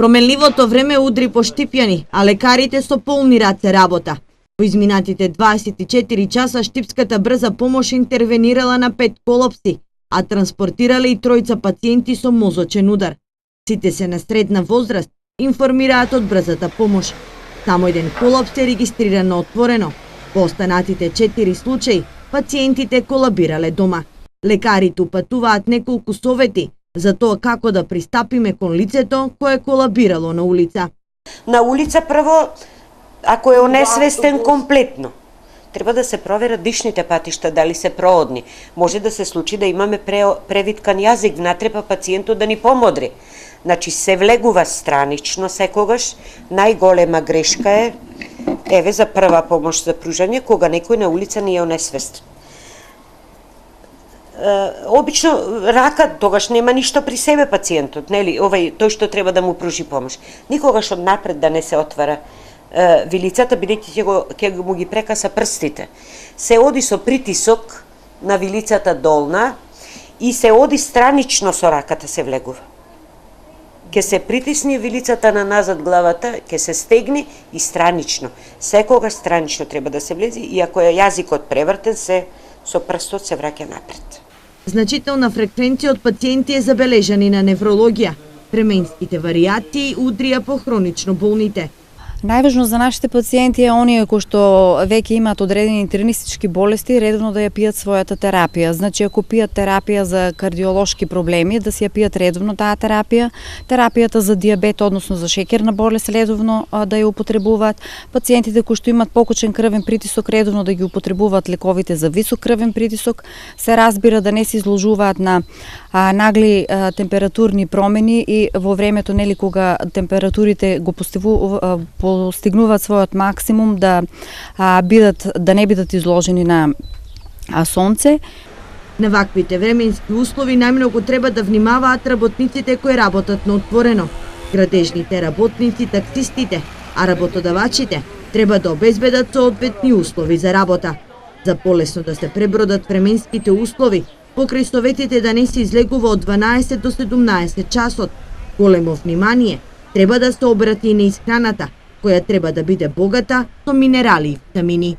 Променливото време удри по Штипјани, а лекарите со полни раце работа. Во изминатите 24 часа Штипската брза помош интервенирала на 5 колапси, а транспортирале и 3 пациенти со мозочен удар. Сите се на средна возраст, информираат од брзата помош. Само еден колапс е регистриран на отворено. Во останатите 4 случаи, пациентите колабирале дома. Лекарите упатуваат неколку совети за тоа како да пристапиме кон лицето кое колабирало на улица. На улица прво, ако е онесвестен комплетно, треба да се проверат дишните патишта, дали се проодни. Може да се случи да имаме превиткан јазик внатре, па пациентот да ни помодри. Значи се влегува странично секогаш. Најголема грешка е, еве за прва помош за пружање, кога некој на улица не е онесвестен. Обично рака, тогаш нема ништо при себе пациентот, нели, тој што треба да му пружи помош. Никогаш однапред да не се отвара вилицата, бидејќи ќе му ги прекаса прстите. Се оди со притисок на вилицата долна и се оди странично со раката се влегува. Ке се притисни вилицата на назад главата, ке се стегни и странично. Секогаш странично треба да се влези и ако е јазикот превртен, се со прстот се враќа напред. Значителна фреквенција од пациенти е забележани на неврологија, пременските варијации удрија по хронично болните. Најважно за нашите пациенти е оние кои што веќе имаат одредени интернистички болести, редовно да ја пијат својата терапија. Значи, ако пијат терапија за кардиолошки проблеми, да си ја пијат редовно таа терапија. Терапијата за дијабет, односно за шеќерна болест, редовно да ја употребуваат. Пациентите кои што имаат покачен крвен притисок, редовно да ги употребуваат лековите за висок крвен притисок. Се разбира да не се изложуваат на нагли температурни промени и во времето, нели, кога температурите го постигнуваат својот максимум, да не бидат изложени на сонце. На ваквите временски услови најмногу треба да внимаваат работниците кои работат на отворено, градежните работници, таксистите, а работодавачите треба да обезбедат соодветни услови за работа. За полесно да се пребродат временските услови, покрај советите да не се излегува од 12 до 17 часот, големо внимание треба да се обрати и на исхраната, која треба да биде богата со минерали и витамини.